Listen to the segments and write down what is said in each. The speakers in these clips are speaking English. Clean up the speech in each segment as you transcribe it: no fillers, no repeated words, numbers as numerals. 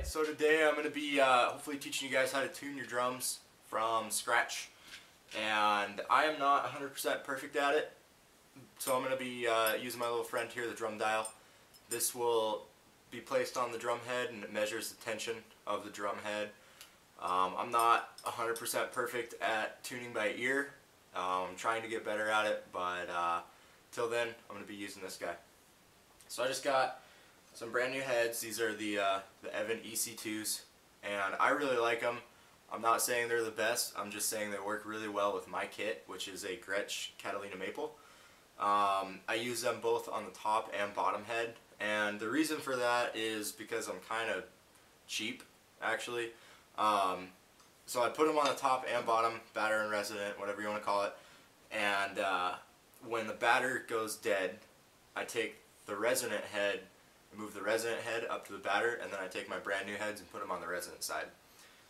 Alright, so today I'm going to be hopefully teaching you guys how to tune your drums from scratch. And I am not 100% perfect at it, so I'm going to be using my little friend here, the drum dial. This will be placed on the drum head and it measures the tension of the drum head. I'm not 100% perfect at tuning by ear. I'm trying to get better at it, but till then I'm going to be using this guy. So I just got some brand new heads. These are the Evin EC2s, and I really like them. I'm not saying they're the best, I'm just saying they work really well with my kit, which is a Gretsch Catalina Maple. I use them both on the top and bottom head, and the reason for that is because I'm kind of cheap, actually. So I put them on the top and bottom, batter and resonant, whatever you want to call it, and when the batter goes dead, I take the resonant head, move the resonant head up to the batter, and then I take my brand new heads and put them on the resonant side.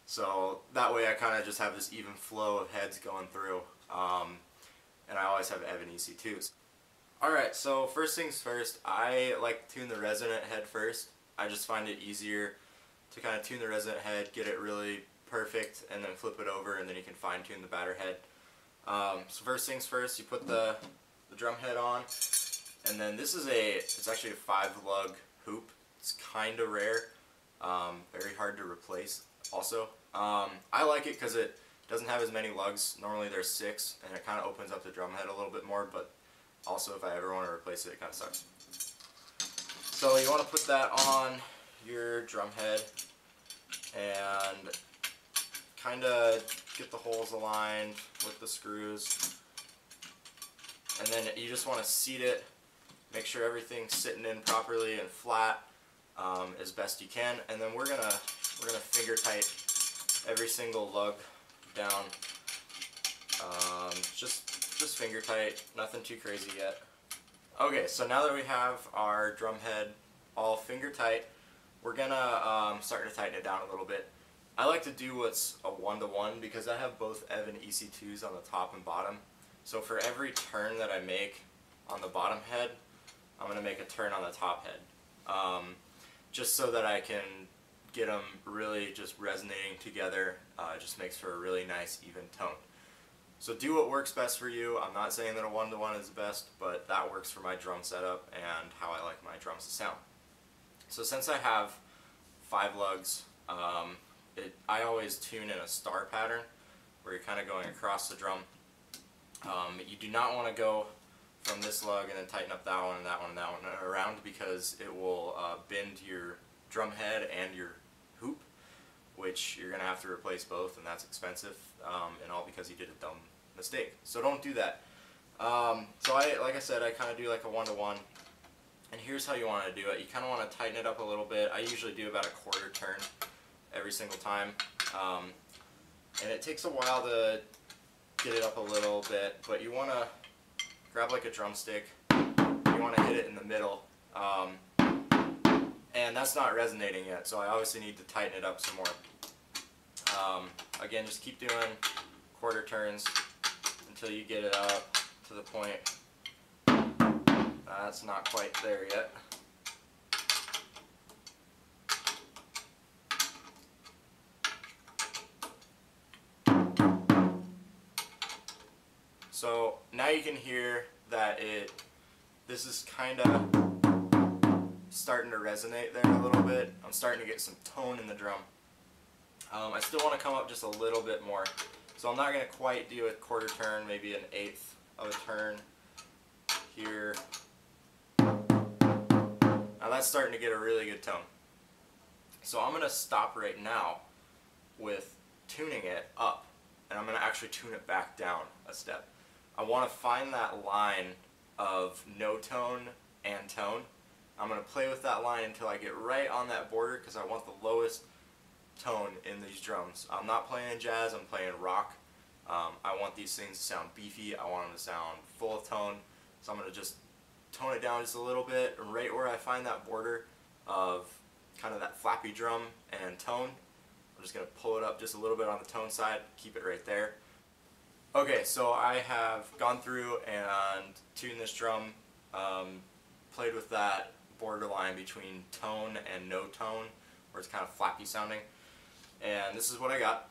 So that way I kind of just have this even flow of heads going through, and I always have Evin EC2s. Alright, so first things first, I like to tune the resonant head first. I just find it easier to kind of tune the resonant head, get it really perfect, and then flip it over, and then you can fine tune the batter head. So first things first, you put the drum head on, and then this is it's actually a 5-lug hoop. It's kind of rare, very hard to replace also. I like it because it doesn't have as many lugs. Normally there's 6, and it kind of opens up the drum head a little bit more, but also if I ever want to replace it, it kind of sucks. So you want to put that on your drum head and kind of get the holes aligned with the screws, and then you just want to seat it, make sure everything's sitting in properly and flat as best you can, and then we're gonna finger tight every single lug down. Just finger tight, nothing too crazy yet. Okay, so now that we have our drum head all finger tight, we're gonna start to tighten it down a little bit. I like to do what's a 1-to-1 because I have both Evin EC2s on the top and bottom. So for every turn that I make on the bottom head, I'm going to make a turn on the top head. Just so that I can get them really just resonating together. It just makes for a really nice even tone. So do what works best for you. I'm not saying that a 1-to-1 is the best, but that works for my drum setup and how I like my drums to sound. So since I have 5 lugs, I always tune in a star pattern where you're kind of going across the drum. You do not want to go from this lug and then tighten up that one and that one and that one around, because it will bend your drum head and your hoop, which you're going to have to replace both, and that's expensive, and all because you did a dumb mistake. So don't do that. So like I said, I kind of do like a 1-to-1, and here's how you want to do it. You kind of want to tighten it up a little bit. I usually do about a quarter turn every single time, and it takes a while to get it up a little bit, but you want to grab like a drumstick, you want to hit it in the middle, and that's not resonating yet, so I obviously need to tighten it up some more. Again, just keep doing quarter turns until you get it up to the point. That's not quite there yet. So now you can hear that this is kind of starting to resonate there a little bit. I'm starting to get some tone in the drum. I still want to come up just a little bit more. So I'm not going to quite do a quarter turn, maybe an 1/8 of a turn here. Now that's starting to get a really good tone. So I'm going to stop right now with tuning it up, and I'm going to actually tune it back down a step. I want to find that line of no tone and tone. I'm going to play with that line until I get right on that border, because I want the lowest tone in these drums. I'm not playing jazz, I'm playing rock. I want these things to sound beefy, I want them to sound full of tone, so I'm going to just tone it down just a little bit, right where I find that border of kind of that flappy drum and tone. I'm just going to pull it up just a little bit on the tone side, keep it right there. Okay, so I have gone through and tuned this drum, played with that borderline between tone and no tone, where it's kind of flappy sounding. And this is what I got.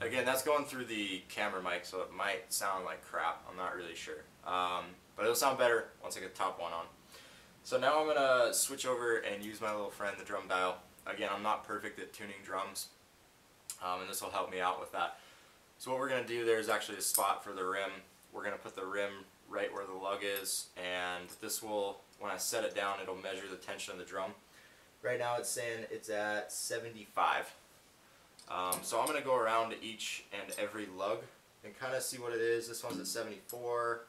Again, that's going through the camera mic, so it might sound like crap. I'm not really sure. But it'll sound better once I get the top one on. So now I'm going to switch over and use my little friend, the drum dial. Again, I'm not perfect at tuning drums, and this will help me out with that. So what we're going to do, there's actually a spot for the rim. We're going to put the rim right where the lug is, and this will, when I set it down, it'll measure the tension of the drum. Right now it's saying it's at 75. So I'm going to go around to each and every lug and kind of see what it is. This one's at 74.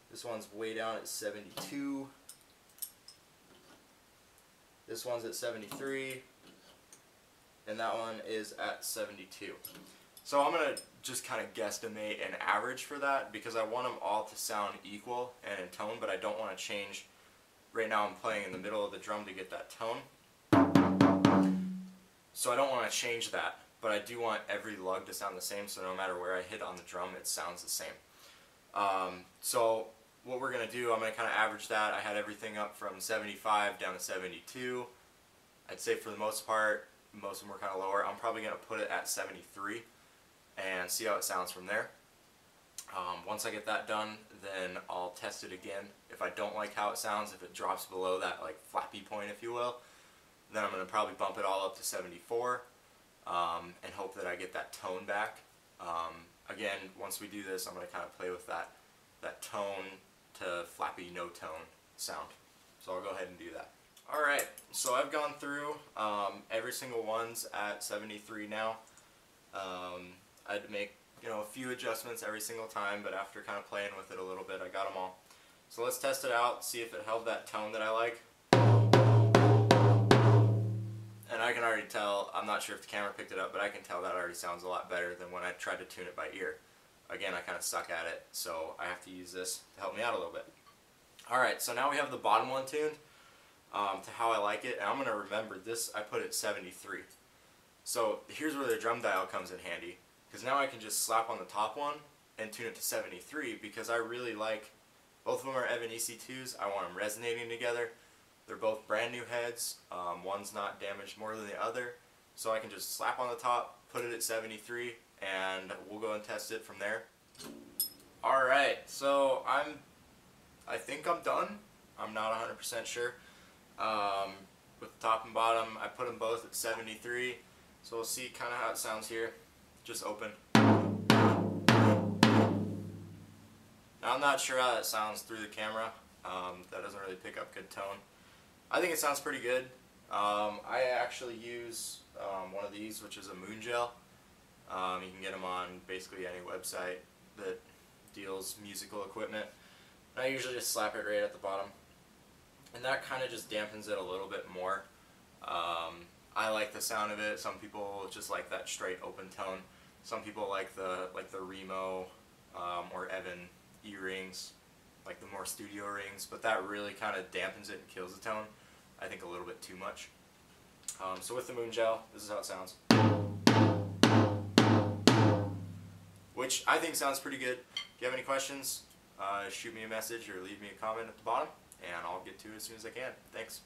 This one's way down at 72. This one's at 73. And that one is at 72. So I'm going to just kind of guesstimate an average for that because I want them all to sound equal and in tone, but I don't want to change. Right now I'm playing in the middle of the drum to get that tone. So I don't want to change that, but I do want every lug to sound the same, so no matter where I hit on the drum, it sounds the same. So what we're going to do, I'm going to kind of average that. I had everything up from 75 down to 72. I'd say for the most part, most of them were kind of lower. I'm probably going to put it at 73 and see how it sounds from there. Once I get that done, then I'll test it again. If I don't like how it sounds, if it drops below that like flappy point, if you will, then I'm going to probably bump it all up to 74 and hope that I get that tone back. Again, once we do this, I'm going to kind of play with that tone to flappy no tone sound. So I'll go ahead and do that. Alright, so I've gone through every single one's at 73 now. I had to make a few adjustments every single time, but after kind of playing with it a little bit, I got them all. So let's test it out, see if it held that tone that I like. And I can already tell, I'm not sure if the camera picked it up, but I can tell that already sounds a lot better than when I tried to tune it by ear. Again, I kind of suck at it, so I have to use this to help me out a little bit. Alright, so now we have the bottom one tuned to how I like it, and I'm going to remember this, I put it at 73. So here's where the drum dial comes in handy, because now I can just slap on the top one and tune it to 73, because I really like, both of them are Evan EC2s, I want them resonating together. They're both brand new heads, one's not damaged more than the other, so I can just slap on the top, put it at 73, and we'll go and test it from there. Alright, so I think I'm done. I'm not 100% sure. With the top and bottom, I put them both at 73, so we'll see kind of how it sounds here. Just open. Now I'm not sure how that sounds through the camera. That doesn't really pick up good tone. I think it sounds pretty good. I actually use one of these, which is a Moon Gel. You can get them on basically any website that deals musical equipment. And I usually just slap it right at the bottom, and that kind of just dampens it a little bit more. I like the sound of it. Some people just like that straight open tone. Some people like the Remo or Evan E-rings, like the more studio rings, but that really kind of dampens it and kills the tone, I think, a little bit too much. So with the Moon Gel, this is how it sounds. Which I think sounds pretty good. If you have any questions, shoot me a message or leave me a comment at the bottom, and I'll get to it as soon as I can. Thanks.